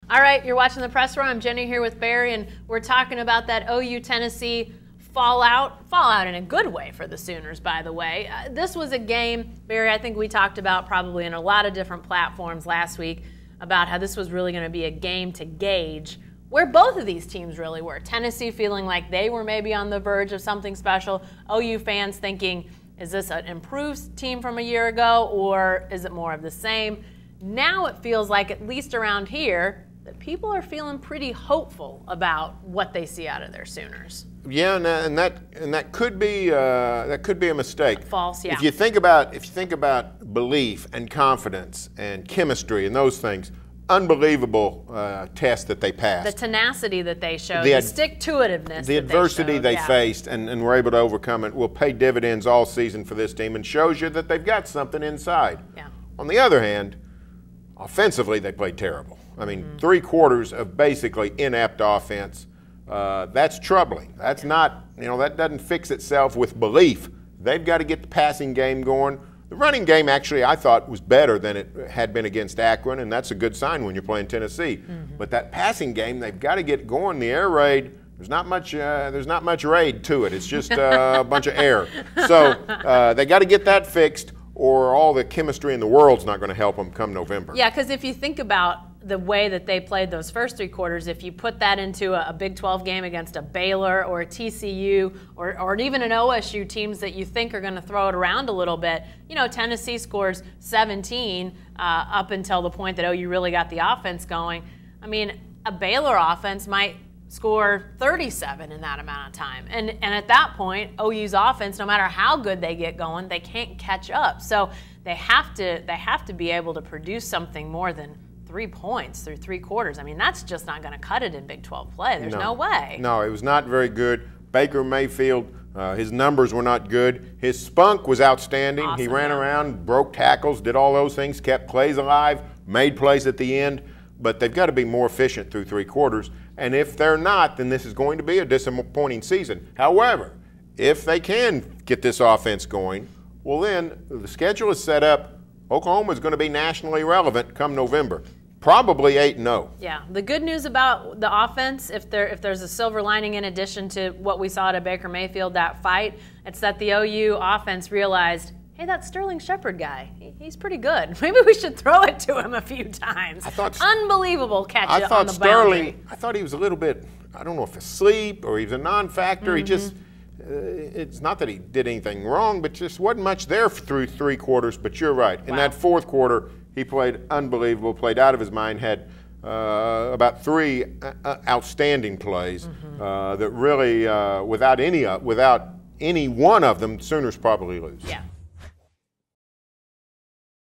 All right, you're watching the Press Row. I'm Jenny here with Barry, and we're talking about that OU-Tennessee fallout in a good way for the Sooners, by the way. This was a game, Barry, I think we talked about probably in a lot of different platforms last week about how this was really going to be a game to gauge where both of these teams really were. Tennessee feeling like they were maybe on the verge of something special. OU fans thinking, is this an improved team from a year ago, or is it more of the same? Now it feels like, at least around here, that people are feeling pretty hopeful about what they see out of their Sooners. Yeah, and that could be a mistake. False, yeah. If you think about belief and confidence and chemistry and those things, unbelievable test that they passed. The tenacity that they showed, the stick-to-itiveness, the adversity they faced and were able to overcome it will pay dividends all season for this team and shows you that they've got something inside. Yeah. On the other hand, offensively they played terrible. I mean, 3 quarters of basically inept offense. That's troubling. That's not, that doesn't fix itself with belief. They've got to get the passing game going. The running game, actually, I thought was better than it had been against Akron, and that's a good sign when you're playing Tennessee. But that passing game, they've got to get going. The air raid, there's not much raid to it. It's just a bunch of air. So they got to get that fixed, or all the chemistry in the world's not going to help them come November. Yeah, because if you think about the way that they played those first 3 quarters, if you put that into a Big 12 game against a Baylor or a TCU or even an OSU, teams that you think are going to throw it around a little bit, Tennessee scores 17 up until the point that OU really got the offense going. I mean, a Baylor offense might score 37 in that amount of time. And at that point, OU's offense, no matter how good they get going, they can't catch up. So they have to be able to produce something more than 3 points through 3 quarters. I mean, that's just not going to cut it in Big 12 play. There's no way. No, it was not very good. Baker Mayfield, his numbers were not good. His spunk was outstanding. Awesome, he ran around, broke tackles, did all those things, kept plays alive, made plays at the end. But they've got to be more efficient through 3 quarters. And if they're not, then this is going to be a disappointing season. However, if they can get this offense going, well then the schedule is set up. Oklahoma is going to be nationally relevant come November. Probably 8-0. Yeah. The good news about the offense, if there's a silver lining in addition to what we saw at Baker Mayfield, that fight, it's that the OU offense realized, hey, that Sterling Shepard guy, he's pretty good. Maybe we should throw it to him a few times. Unbelievable catch on the boundary. I thought he was a little bit, I don't know if asleep or he was a non-factor. He just, it's not that he did anything wrong, but just wasn't much there through 3 quarters. But you're right. In that 4th quarter, he played unbelievable, played out of his mind, had about 3 outstanding plays that really, without any one of them, Sooners probably lose. Yeah.